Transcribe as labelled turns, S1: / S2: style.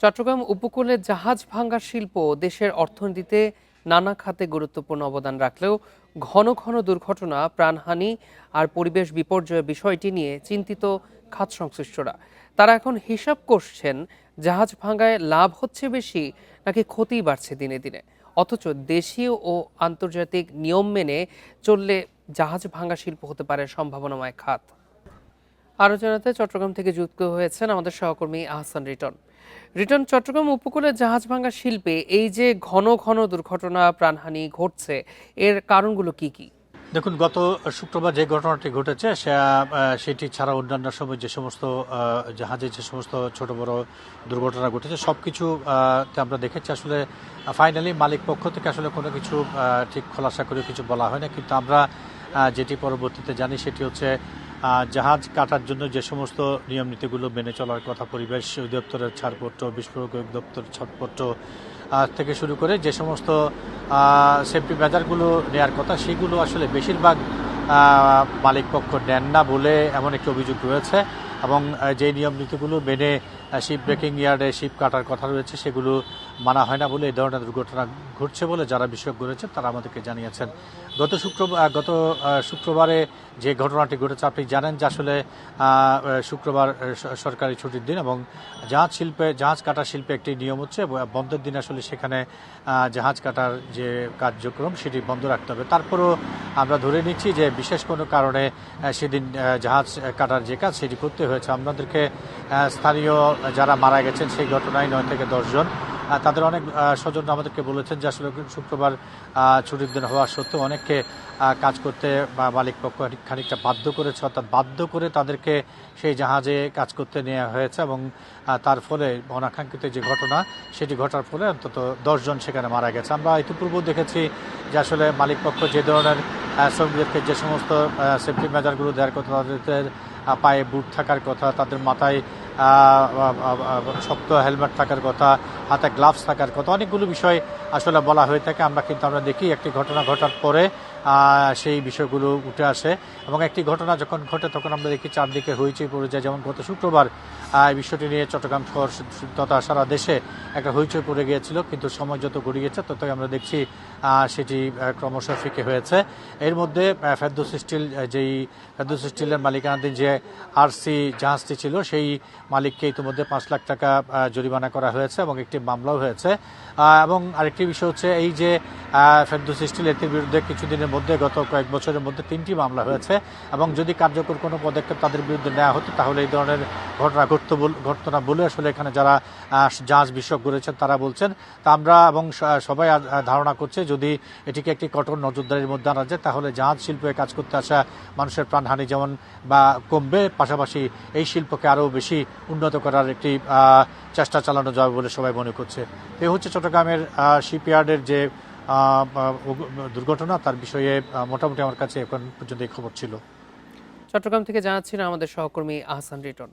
S1: চট্টগ্রাম উপকূলে জাহাজ ভাঙা শিল্প দেশের অর্থনীতিতে নানা খাতে গুরুত্বপূর্ণ অবদান রাখলেও ঘন ঘন দুর্ঘটনা, প্রাণহানি আর পরিবেশ বিপর্যয়ের বিষয়টি নিয়ে চিন্তিত খাত সংশ্লিষ্টরা। তারা এখন হিসাব করছেন জাহাজ ভাঙায় লাভ হচ্ছে বেশি নাকি ক্ষতি বাড়ছে দিনে দিনে। অথচ দেশীয় ও আন্তর্জাতিক নিয়ম মেনে চললে জাহাজ ভাঙা শিল্প হতে পারে সম্ভাবনাময় খাত। আরও জানাতে চট্টগ্রাম থেকে যুক্ত হয়েছেন আমাদের সহকর্মী আহসান রিটন। রিটন, চট্টগ্রাম উপকূলে জাহাজ ভাঙা শিল্পে এই যে ঘন ঘন দুর্ঘটনা, প্রাণহানি ঘটছে, এর কারণগুলো কি কি?
S2: দেখুন, গত শুক্রবার যে ঘটনাটি ঘটেছে সেটি ছাড়া অন্যান্য সময় যে সমস্ত জাহাজে যে সমস্ত ছোট বড় দুর্ঘটনা ঘটেছে সবকিছু আমরা দেখেছি। আসলে ফাইনালি মালিক পক্ষ থেকে আসলে কোনো কিছু ঠিক খোলাসা করে কিছু বলা হয় না, কিন্তু আমরা যেটি পরবর্তীতে জানি সেটি হচ্ছে জাহাজ কাটার জন্য যে সমস্ত নিয়ম নীতিগুলো মেনে চলার কথা, পরিবেশ অধিদপ্তরের ছাড়পত্র, বিস্ফোরক অধিদপ্তরের ছাড়পত্র থেকে শুরু করে যে সমস্ত সেফটি মেজারগুলো নেওয়ার কথা, সেগুলো আসলে বেশিরভাগ মালিক পক্ষ নেন না বলে এমন একটি অভিযোগ রয়েছে। এবং যে নিয়ম নীতিগুলো মেনে শিপ ব্রেকিং ইয়ার্ডে শিপ কাটার কথা রয়েছে সেগুলো মানা হয় না বলে এই ধরনের দুর্ঘটনা ঘটছে বলে যারা বিশেষজ্ঞ রয়েছেন তারা আমাদেরকে জানিয়েছেন। গত শুক্রবারে যে ঘটনাটি ঘটেছে, আপনি জানেন যে আসলে শুক্রবার সরকারি ছুটির দিন এবং জাহাজ কাটার শিল্পে একটি নিয়ম হচ্ছে বন্ধের দিন আসলে সেখানে জাহাজ কাটার যে কার্যক্রম সেটি বন্ধ রাখতে হবে। তারপরও আমরা ধরে নিচ্ছি যে বিশেষ কোনো কারণে সেদিন জাহাজ কাটার যে কাজ সেটি করতে হয়েছে। আমাদেরকে স্থানীয় যারা মারা গেছেন সেই ঘটনায় 9 থেকে 10 জন, তাদের অনেক স্বজন আমাদেরকে বলেছেন যে আসলে শুক্রবার ছুটির দিন হওয়া সত্ত্বেও অনেককে কাজ করতে বা মালিক পক্ষ খানিকটা বাধ্য করেছে, অর্থাৎ বাধ্য করে তাদেরকে সেই জাহাজে কাজ করতে নেওয়া হয়েছে এবং তার ফলে অনাকাঙ্ক্ষিত যে ঘটনা সেটি ঘটার ফলে অন্তত 10 জন সেখানে মারা গেছে। আমরা ইতিপূর্বে দেখেছি যে আসলে মালিক পক্ষ যে ধরনের শ্রমিকদেরকে যে সমস্ত সেফটি মেজারগুলো দেওয়ার কথা, তাদের পায়ে বুট থাকার কথা, তাদের মাথায় শক্ত হেলমেট থাকার কথা, হাতে গ্লাভস থাকার কথা, অনেকগুলো বিষয় আসলে বলা হয়ে থাকে। আমরা দেখি একটি ঘটনা ঘটার পরে সেই বিষয়গুলো উঠে আসে এবং একটি ঘটনা যখন ঘটে তখন আমরা দেখি চারদিকে হইচই পড়ে যায়। যেমন গত শুক্রবার এই বিষয়টি নিয়ে চট্টগ্রাম শহর তথা সারা দেশে একটা হইচই পড়ে গিয়েছিল, কিন্তু সময় যত গড়িয়েছে ততই আমরা দেখছি সেটি ক্রমশ ফিকে হয়েছে। এর মধ্যে ফেরদৌস স্টিলের মালিকানাধীন যে আরসি জাহাজটি ছিল সেই মালিককে ইতিমধ্যে 5 লাখ টাকা জরিমানা করা হয়েছে এবং একটি মামলাও হয়েছে। এবং আরেকটি বিষয় হচ্ছে এই যে ফেরদৌস স্টিল, এটির বিরুদ্ধে কিছুদিনের মধ্যে গত কয়েক বছরের মধ্যে 3টি মামলা হয়েছে এবং যদি কার্যকর কোনো পদক্ষেপ তাদের বিরুদ্ধে নেওয়া হতো তাহলে এই ধরনের ঘটনা ঘটতো না বলে আসলে এখানে যারা জাহাজ বিশেষজ্ঞ রয়েছেন তারা বলছেন। তা আমরা এবং সবাই ধারণা করছে যদি এটিকে একটি কঠোর নজরদারির মধ্যে আনা যায় তাহলে জাহাজ শিল্পে কাজ করতে আসা মানুষের প্রাণহানি যেমন বা কমবে, পাশাপাশি এই শিল্পকে আরও বেশি উন্নত করার একটি চেষ্টা চালানো যাবে বলে সবাই মনে করছে। এ হচ্ছে চট্টগ্রামের শিপইয়ার্ডের যে দুর্ঘটনা, তার বিষয়ে মোটামুটি আমার কাছে এখন পর্যন্ত এই খবর ছিল।
S1: চট্টগ্রাম থেকে জানাচ্ছিলেন আমাদের সহকর্মী আহসান রিটন।